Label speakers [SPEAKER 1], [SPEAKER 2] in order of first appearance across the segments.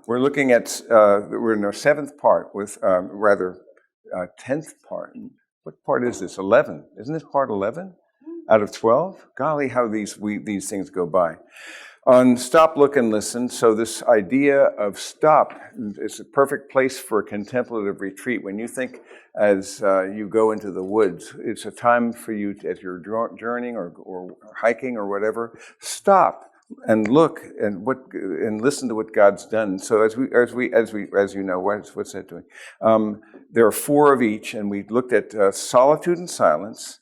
[SPEAKER 1] We're looking at, we're in our 7th part with, 10th part. What part is this? 11. Isn't this part 11 out of 12? Golly, how these things go by. On stop, look, and listen. So this idea of stop is a perfect place for a contemplative retreat. When you think as you go into the woods, it's a time for you, as you're journeying or hiking or whatever, stop and look and listen to what God's done. So as you know, what's that doing? There are 4 of each, and we looked at solitude and silence,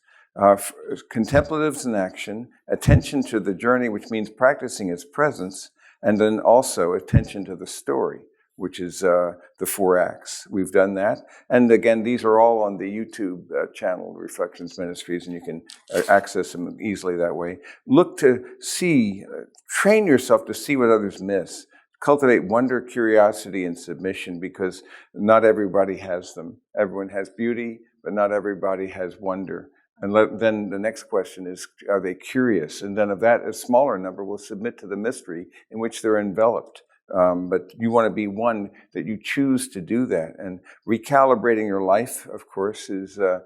[SPEAKER 1] contemplatives in action, attention to the journey, which means practicing its presence, and then also attention to the story, which is the 4 acts. We've done that. And again, these are all on the YouTube channel, Reflections Ministries, and you can access them easily that way. Look to see, train yourself to see what others miss. Cultivate wonder, curiosity, and submission, because not everybody has them. Everyone has beauty, but not everybody has wonder. And then the next question is, are they curious? And then of that, a smaller number will submit to the mystery in which they're enveloped. But you want to be one that you choose to do that. And recalibrating your life, of course, is, I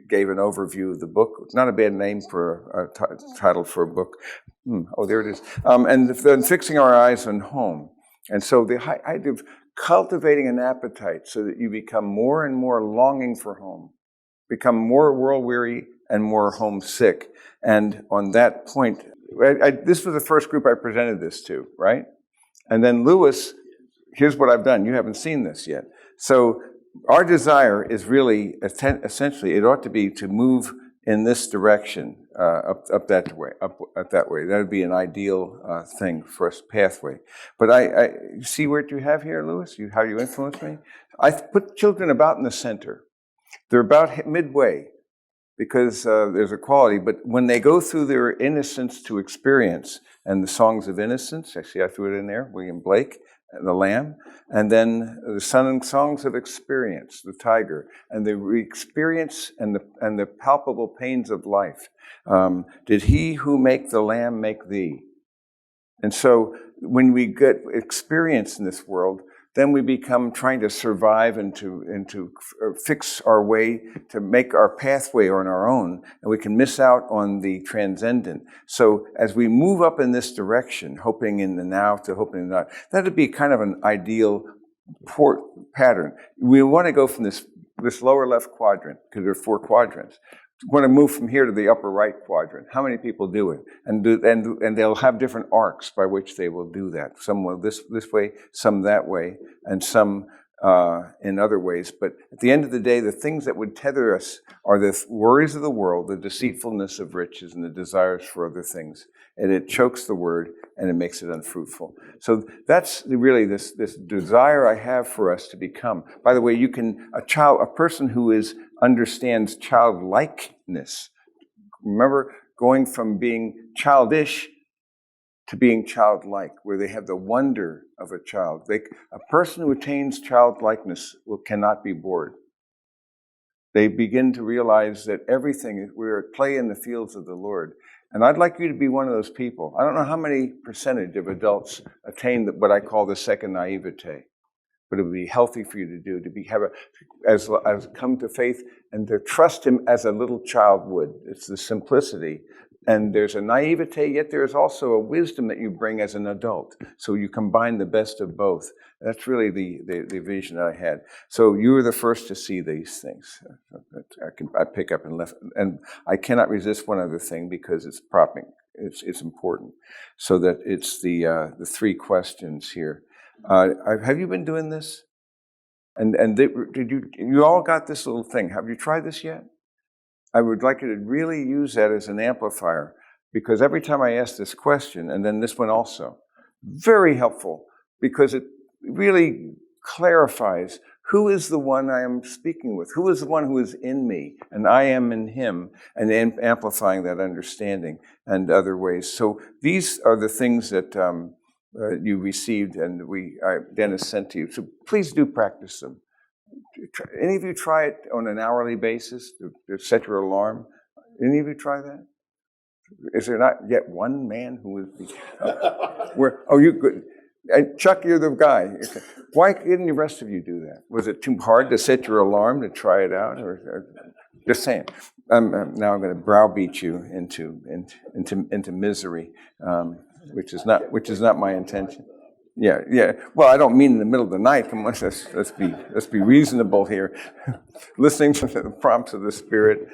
[SPEAKER 1] gave an overview of the book. It's not a bad name for a title for a book. Oh, there it is. And then fixing our eyes on home. And so the idea of cultivating an appetite so that you become more and more longing for home, become more world-weary and more homesick. And on that point, this was the first group I presented this to, right? And then Lewis, here's what I've done. You haven't seen this yet. So our desire is really, essentially, it ought to be to move in this direction, up that way. That would be an ideal thing for us, pathway. But I see what you have here, Lewis, how you influence me? I put children about in the center. They're about midway, because there's a quality, but when they go through their innocence to experience, and the songs of innocence, actually I threw it in there, William Blake, the Lamb, and then the songs of experience, the tiger, and the experience and the palpable pains of life. Did he who make the Lamb make thee? And so when we get experience in this world, then we become trying to survive and to fix our way, to make our pathway on our own, and we can miss out on the transcendent. So as we move up in this direction, hoping in the now to hoping in the not, that'd be kind of an ideal pattern. We want to go from this lower left quadrant, because there are 4 quadrants. Want to move from here to the upper right quadrant. How many people do it? And they'll have different arcs by which they will do that. Some will this way, some that way, and some in other ways. But at the end of the day, the things that would tether us are the worries of the world, the deceitfulness of riches, and the desires for other things. And it chokes the word, and it makes it unfruitful. So that's really this desire I have for us to become. By the way, a person who understands childlikeness. Remember, going from being childish to being childlike, where they have the wonder of a child. A person who attains childlikeness cannot be bored. They begin to realize that we're at play in the fields of the Lord. And I'd like you to be one of those people. I don't know how many percentage of adults attain what I call the second naivete. But it would be healthy for you to do, as come to faith and to trust him as a little child would. It's the simplicity. And there's a naivete, yet there's also a wisdom that you bring as an adult. So you combine the best of both. That's really the vision I had. So you were the first to see these things. I pick up and left. And I cannot resist one other thing, because it's propping. It's important. So that it's the 3 questions here. Have you been doing this? And did you all got this little thing? Have you tried this yet? I would like you to really use that as an amplifier, because every time I ask this question, and then this one also, very helpful, because it really clarifies who is the one I am speaking with, who is the one who is in me, and I am in him, and amplifying that understanding and other ways. So these are the things that you received, and Dennis sent to you. So please do practice them. Any of you try it on an hourly basis to set your alarm? Any of you try that? Is there not yet one man who is? You good? And Chuck, you're the guy. Why didn't the rest of you do that? Was it too hard to set your alarm to try it out? Or just saying. Now I'm going to browbeat you into misery, which is not my intention. Yeah. Well, I don't mean in the middle of the night. Come on, let's be reasonable here. Listening to the prompts of the Spirit.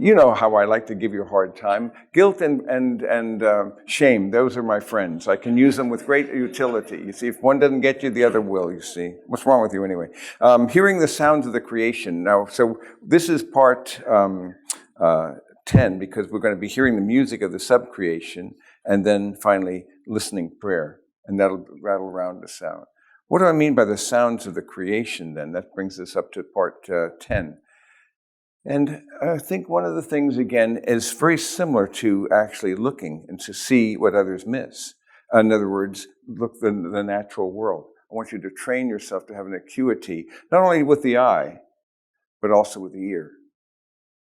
[SPEAKER 1] You know how I like to give you a hard time. Guilt and shame, those are my friends. I can use them with great utility. You see, if one doesn't get you, the other will, you see. What's wrong with you anyway? Hearing the sounds of the creation. Now, so this is part 10, because we're going to be hearing the music of the sub-creation, and then finally listening prayer, and that'll rattle around us out. What do I mean by the sounds of the creation, then? That brings us up to part 10. And I think one of the things, again, is very similar to actually looking and to see what others miss. In other words, look the natural world. I want you to train yourself to have an acuity, not only with the eye, but also with the ear.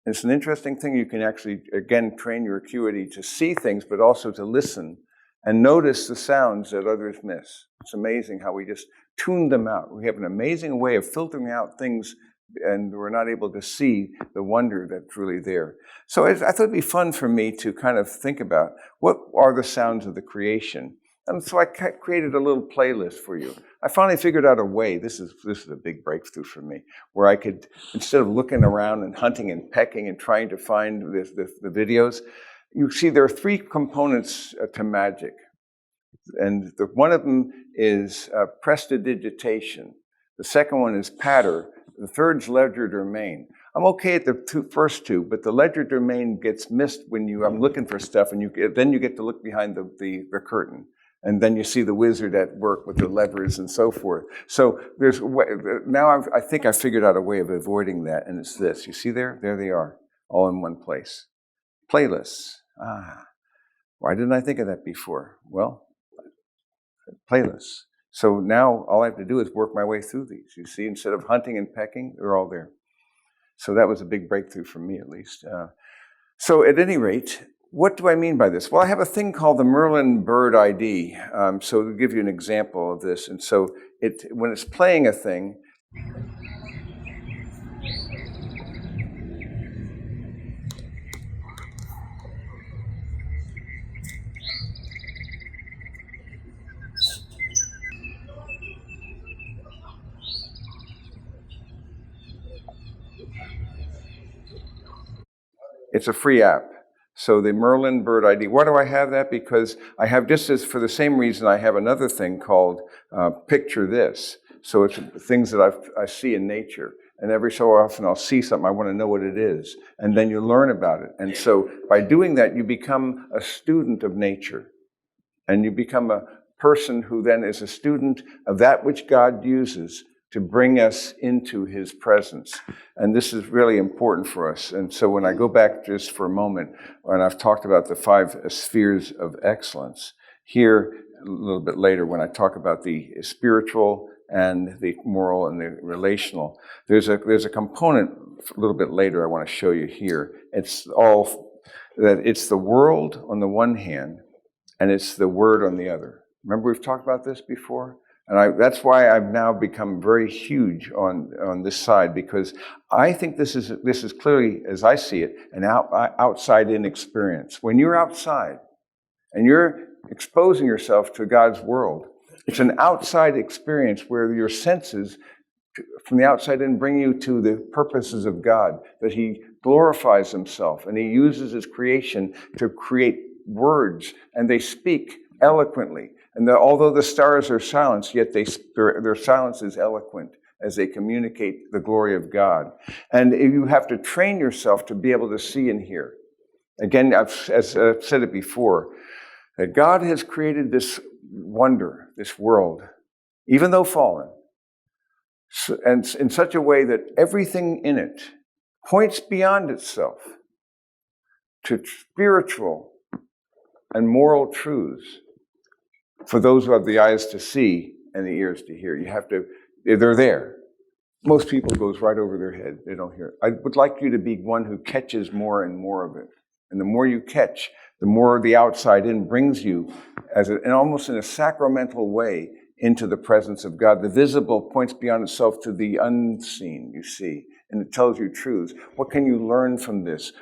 [SPEAKER 1] And it's an interesting thing. You can actually, again, train your acuity to see things, but also to listen and notice the sounds that others miss. It's amazing how we just tune them out. We have an amazing way of filtering out things, and we're not able to see the wonder that's really there. So I thought it'd be fun for me to kind of think about what are the sounds of the creation. And so I created a little playlist for you. I finally figured out a way, this is a big breakthrough for me, where I could, instead of looking around and hunting and pecking and trying to find the videos, you see there are three components to magic. And one of them is prestidigitation. The second one is patter. The third's legerdemain. I'm okay at the first two, but the legerdemain gets missed when I'm looking for stuff, and then you get to look behind the curtain, and then you see the wizard at work with the levers and so forth. So I think I figured out a way of avoiding that, and it's this. You see there they are, all in one place. Playlists. Why didn't I think of that before? Well, playlists. So now all I have to do is work my way through these. You see, instead of hunting and pecking, they're all there. So that was a big breakthrough for me, at least. So at any rate, what do I mean by this? Well, I have a thing called the Merlin Bird ID. So to give you an example of this, and so when it's playing a thing, it's a free app. So the Merlin Bird ID. Why do I have that? Because I have, just as for the same reason, I have another thing called Picture This. So it's things that I see in nature. And every so often I'll see something, I want to know what it is. And then you learn about it. And so by doing that, you become a student of nature. And you become a person who then is a student of that which God uses to bring us into his presence. And this is really important for us. And so when I go back just for a moment, when I've talked about the 5 spheres of excellence, here a little bit later when I talk about the spiritual and the moral and the relational, there's a component a little bit later I want to show you here. It's the world on the one hand, and it's the word on the other. Remember we've talked about this before? And that's why I've now become very huge on this side, because I think this is clearly, as I see it, an outside-in experience. When you're outside and you're exposing yourself to God's world, it's an outside experience where your senses from the outside in bring you to the purposes of God, that he glorifies himself and he uses his creation to create words, and they speak eloquently. And although the stars are silenced, yet their silence is eloquent as they communicate the glory of God. And you have to train yourself to be able to see and hear. Again, as I've said it before, that God has created this wonder, this world, even though fallen, and in such a way that everything in it points beyond itself to spiritual and moral truths for those who have the eyes to see and the ears to hear. They're there. Most people goes right over their head. They don't hear it. I would like you to be one who catches more and more of it. And the more you catch, the more the outside in brings you, and almost in a sacramental way, into the presence of God. The visible points beyond itself to the unseen, you see, and it tells you truths. What can you learn from this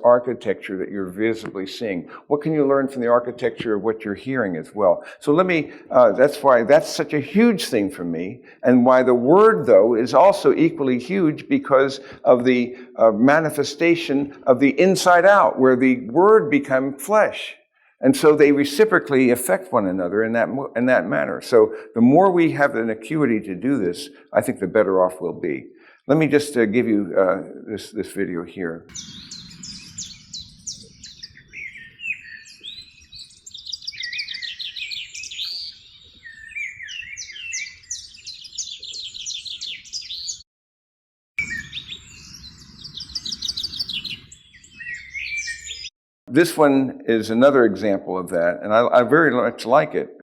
[SPEAKER 1] architecture that you're visibly seeing? What can you learn from the architecture of what you're hearing as well? So that's why that's such a huge thing for me, and why the Word, though, is also equally huge, because of the manifestation of the inside out, where the Word became flesh. And so they reciprocally affect one another in that manner. So the more we have an acuity to do this, I think the better off we'll be. Let me just give you this video here. This one is another example of that, and I very much like it.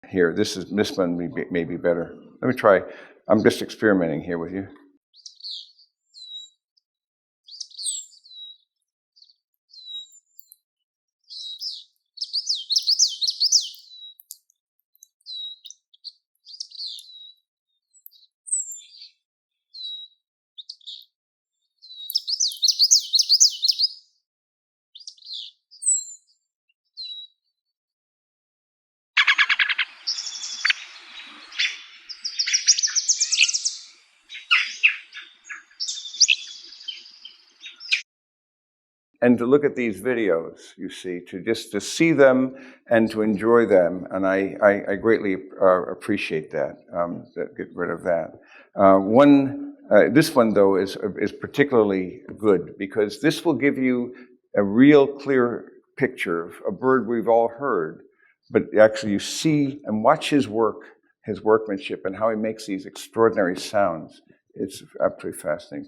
[SPEAKER 1] Here, this one may be better. Let me try. I'm just experimenting here with you. And to look at these videos, you see, to see them and to enjoy them, and I greatly appreciate that. Get rid of that. This one though is particularly good, because this will give you a real clear picture of a bird we've all heard, but actually you see and watch his workmanship, and how he makes these extraordinary sounds. It's absolutely fascinating.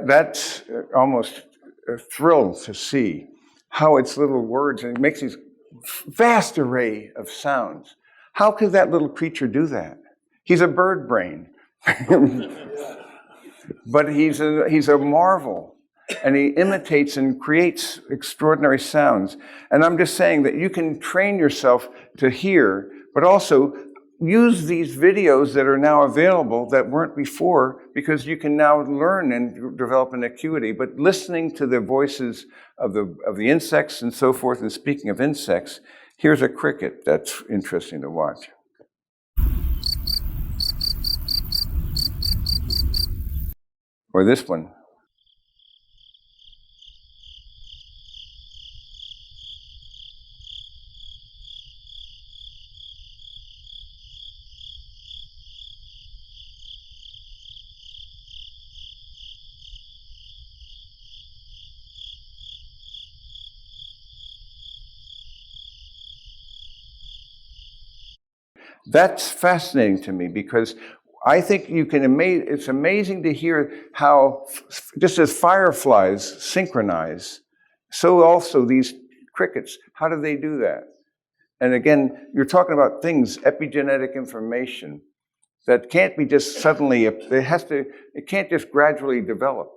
[SPEAKER 1] That's almost a thrill to see how its little words, and it makes these vast array of sounds. How could that little creature do that? He's a bird brain, but he's a marvel, and he imitates and creates extraordinary sounds. And I'm just saying that you can train yourself to hear, but also use these videos that are now available that weren't before, because you can now learn and develop an acuity. But listening to the voices of the insects and so forth, and speaking of insects, here's a cricket that's interesting to watch. Or this one. That's fascinating to me, because I think it's amazing to hear how, just as fireflies synchronize, so also these crickets, how do they do that? And again, you're talking about things, epigenetic information, that can't be just suddenly, it can't just gradually develop.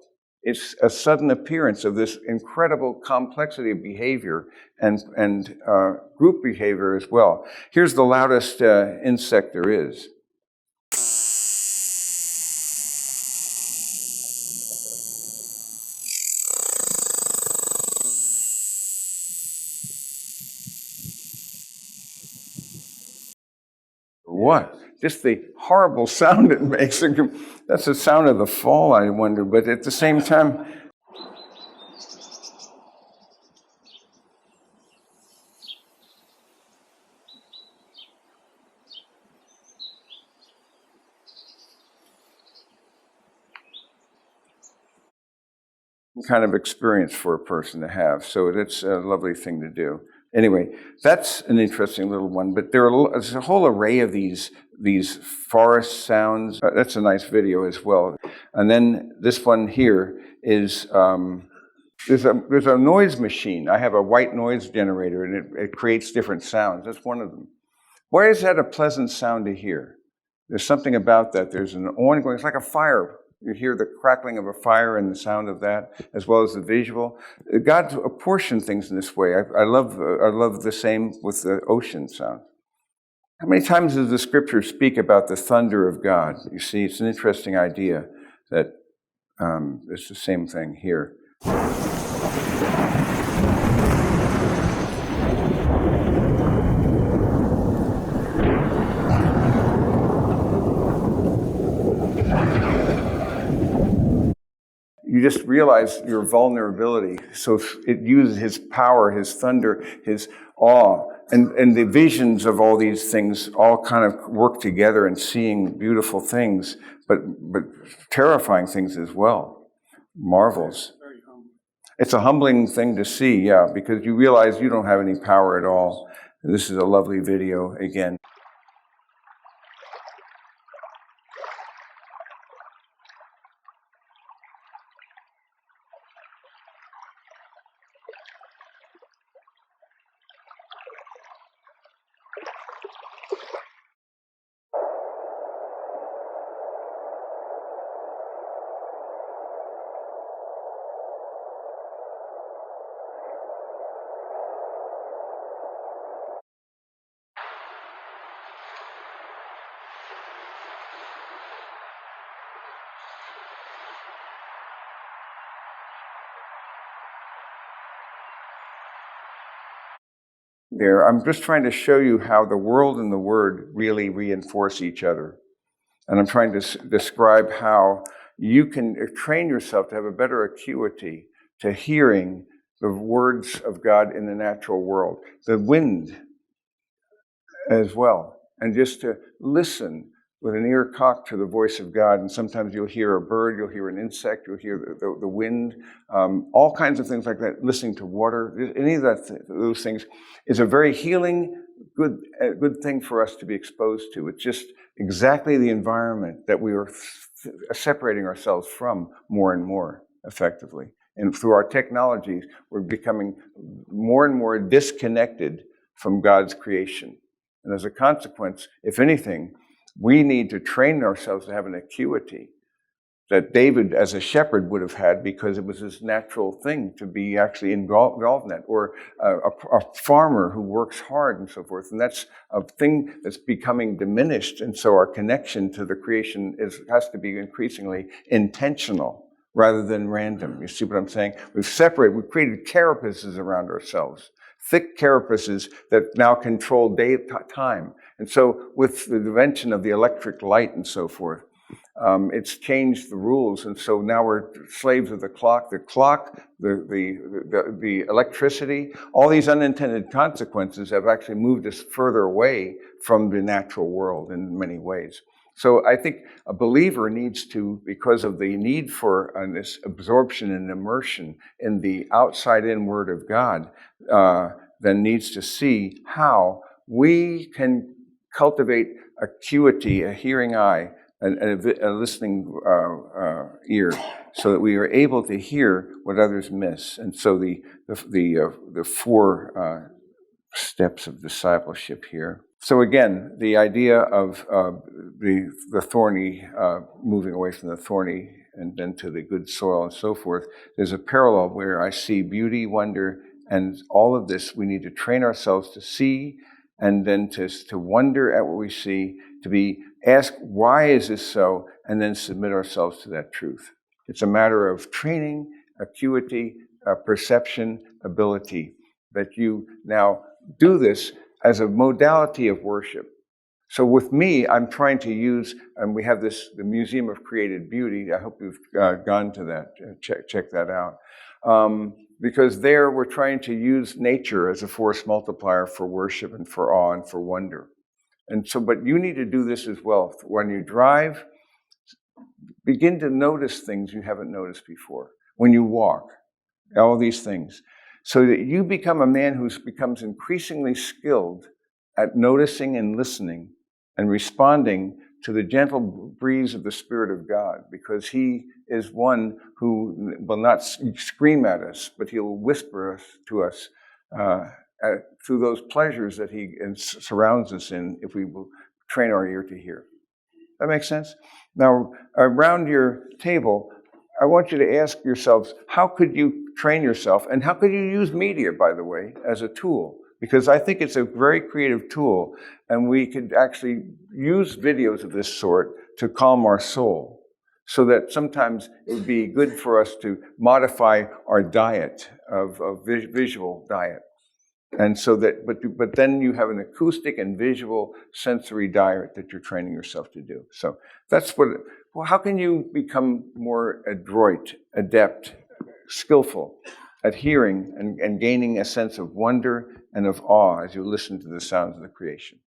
[SPEAKER 1] It's a sudden appearance of this incredible complexity of behavior and group behavior as well. Here's the loudest insect there is. what? Just the horrible sound it makes. That's the sound of the fall, I wonder. But at the same time, kind of experience for a person to have. So that's a lovely thing to do. Anyway, that's an interesting little one. But there's a whole array of these forest sounds. That's a nice video as well. And then this one here is there's a noise machine. I have a white noise generator, and it creates different sounds. That's one of them. Why is that a pleasant sound to hear? There's something about that. There's an ongoing. It's like a fire. You hear the crackling of a fire and the sound of that, as well as the visual. God apportioned things in this way. I love the same with the ocean sound. How many times does the scripture speak about the thunder of God? You see, it's an interesting idea that it's the same thing here. You just realize your vulnerability. So it uses his power, his thunder, his awe, and the visions of all these things all kind of work together and seeing beautiful things, but terrifying things as well. Marvels. It's a humbling thing to see, yeah, because you realize you don't have any power at all. And this is a lovely video again. There, I'm just trying to show you how the world and the word really reinforce each other. And I'm trying to describe how you can train yourself to have a better acuity to hearing the words of God in the natural world, the wind as well, and just to listen with an ear cocked to the voice of God. And sometimes you'll hear a bird, you'll hear an insect, you'll hear the wind, all kinds of things like that. Listening to water, any of those things is a very healing, good thing for us to be exposed to. It's just exactly the environment that we are separating ourselves from more and more effectively. And through our technologies, we're becoming more and more disconnected from God's creation. And as a consequence, if anything, we need to train ourselves to have an acuity that David, as a shepherd, would have had because it was his natural thing to be actually involved in that, or a farmer who works hard and so forth. And that's a thing that's becoming diminished. And so our connection to the creation has to be increasingly intentional rather than random. You see what I'm saying? We've created carapaces around ourselves, thick carapaces that now control time. And so with the invention of the electric light and so forth, it's changed the rules, and so now we're slaves of the clock. The electricity, all these unintended consequences have actually moved us further away from the natural world in many ways. So I think a believer needs to, because of the need for this absorption and immersion in the outside-in Word of God, then needs to see how we can cultivate acuity, a hearing eye, a listening ear, so that we are able to hear what others miss. And so the four steps of discipleship here. So again, the idea of the thorny, moving away from the thorny and then to the good soil and so forth, there's a parallel where I see beauty, wonder, and all of this we need to train ourselves to see, and then to wonder at what we see, to ask, why is this so, and then submit ourselves to that truth. It's a matter of training, acuity, perception, ability, that you now do this as a modality of worship. So with me, I'm trying to use, and we have the Museum of Created Beauty. I hope you've gone to that, check that out. Because there we're trying to use nature as a force multiplier for worship and for awe and for wonder. And so, but you need to do this as well. When you drive, begin to notice things you haven't noticed before. When you walk, all these things. So that you become a man who becomes increasingly skilled at noticing and listening and responding to the gentle breeze of the Spirit of God, because he is one who will not scream at us, but he'll whisper to us through those pleasures that he surrounds us in, if we will train our ear to hear. That makes sense? Now, around your table, I want you to ask yourselves, how could you train yourself? And how could you use media, by the way, as a tool? Because I think it's a very creative tool, and we could actually use videos of this sort to calm our soul, so that sometimes it would be good for us to modify our diet of visual diet. And so that, but then you have an acoustic and visual sensory diet that you're training yourself to do. So that's well, how can you become more adroit, adept, skillful at hearing and gaining a sense of wonder and of awe as you listen to the sounds of the creation?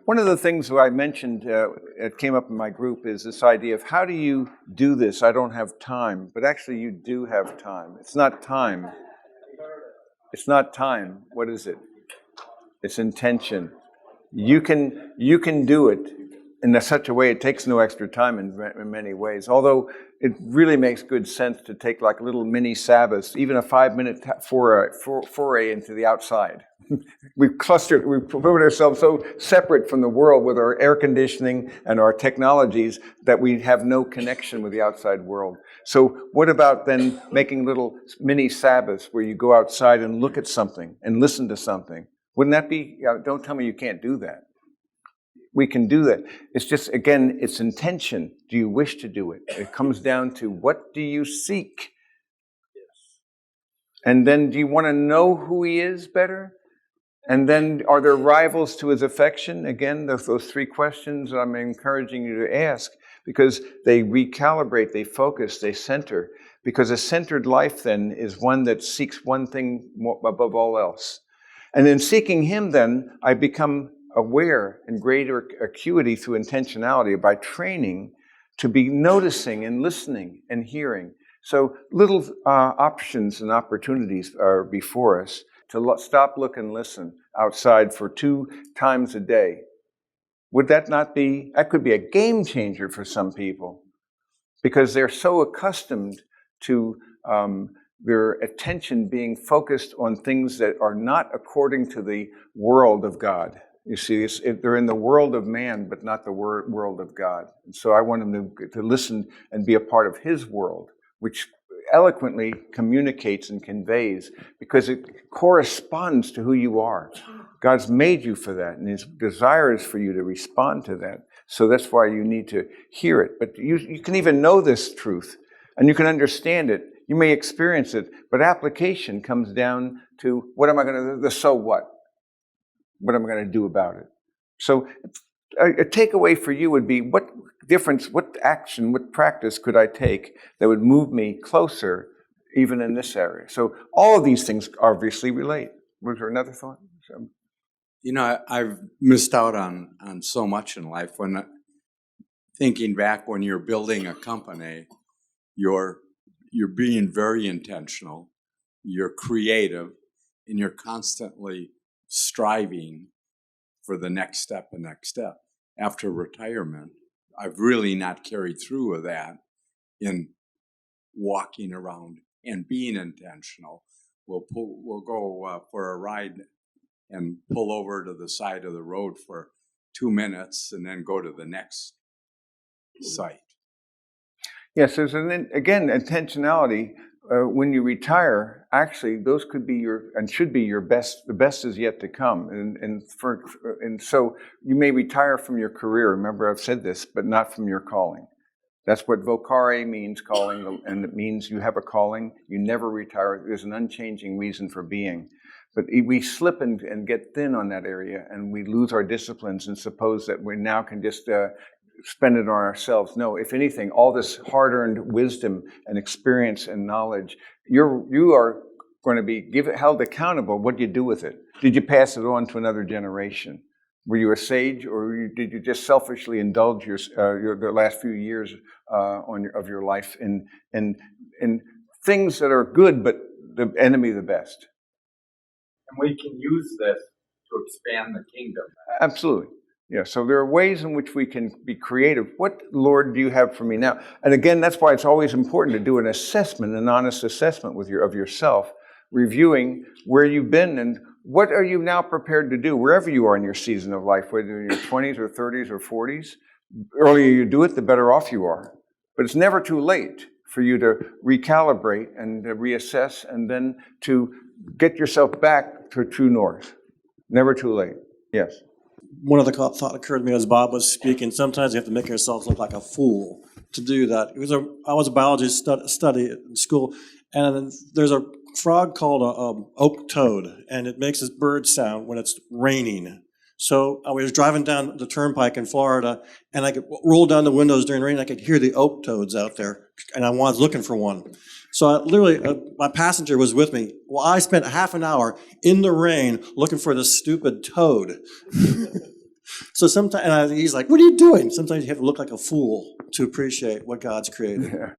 [SPEAKER 1] One of the things that I mentioned, it came up in my group, is this idea of how do you do this? I don't have time, but actually you do have time. It's not time. It's not time. What is it? It's intention. You can do it in such a way it takes no extra time in many ways. Although it really makes good sense to take like little mini Sabbaths, even a 5-minute foray into the outside. We put ourselves so separate from the world with our air conditioning and our technologies that we have no connection with the outside world. So what about then making little mini Sabbaths where you go outside and look at something and listen to something? Wouldn't that be, don't tell me you can't do that. We can do that. It's just, again, it's intention. Do you wish to do it? It comes down to, what do you seek? And then, do you want to know who he is better? And then, are there rivals to his affection? Again, those 3 questions I'm encouraging you to ask, because they recalibrate, they focus, they center. Because a centered life then is one that seeks one thing above all else. And in seeking him then, I become aware in greater acuity through intentionality by training to be noticing and listening and hearing. So little options and opportunities are before us to stop, look, and listen outside for 2 times a day. Would that not be, that could be a game changer for some people, because they're so accustomed to their attention being focused on things that are not according to the world of God. You see, they're in the world of man, but not the world of God. And so I want them to listen and be a part of his world, which eloquently communicates and conveys, because it corresponds to who you are. God's made you for that, and his desire is for you to respond to that. So that's why you need to hear it. But you can even know this truth, and you can understand it. You may experience it, but application comes down to, what am I going to do? The so what? What am I going to do about it? So a takeaway for you would be, what difference, what action, what practice could I take that would move me closer even in this area? So all of these things obviously relate. Was there another thought?
[SPEAKER 2] You know, I've missed out on so much in life. When thinking back, when you're building a company, you're being very intentional, you're creative, and you're constantly striving for the next step and next step. After retirement, I've really not carried through with that in walking around and being intentional. We'll go for a ride and pull over to the side of the road for 2 minutes and then go to the next site.
[SPEAKER 1] Yes, there's again, intentionality. When you retire, actually, those could be and should be your best. The best is yet to come, and so you may retire from your career. Remember, I've said this, but not from your calling. That's what vocare means, calling, and it means you have a calling. You never retire. There's an unchanging reason for being. But we slip and get thin on that area, and we lose our disciplines and suppose that we now can just spend it on ourselves. No, if anything, all this hard-earned wisdom and experience and knowledge, you are going to be held accountable. What do you do with it? Did you pass it on to another generation? Were you a sage, or did you just selfishly indulge the last few years of your life in things that are good, but the enemy the best?
[SPEAKER 2] And we can use this to expand the kingdom.
[SPEAKER 1] Absolutely. Yeah, so there are ways in which we can be creative. What, Lord, do you have for me now? And again, that's why it's always important to do an assessment, an honest assessment of yourself, reviewing where you've been and what are you now prepared to do, wherever you are in your season of life, whether in your 20s or 30s or 40s. The earlier you do it, the better off you are. But it's never too late for you to recalibrate and reassess and then to get yourself back to true north. Never too late. Yes.
[SPEAKER 3] One other thought occurred to me as Bob was speaking. Sometimes you have to make yourself look like a fool to do that. I was a biology study in school, and there's a frog called a oak toad, and it makes this bird sound when it's raining. So I was driving down the turnpike in Florida, and I could roll down the windows during rain. I could hear the oak toads out there, and I was looking for one. So I literally, my passenger was with me. Well, I spent half an hour in the rain looking for this stupid toad. So sometimes, he's like, "What are you doing?" Sometimes you have to look like a fool to appreciate what God's created.
[SPEAKER 1] Yeah.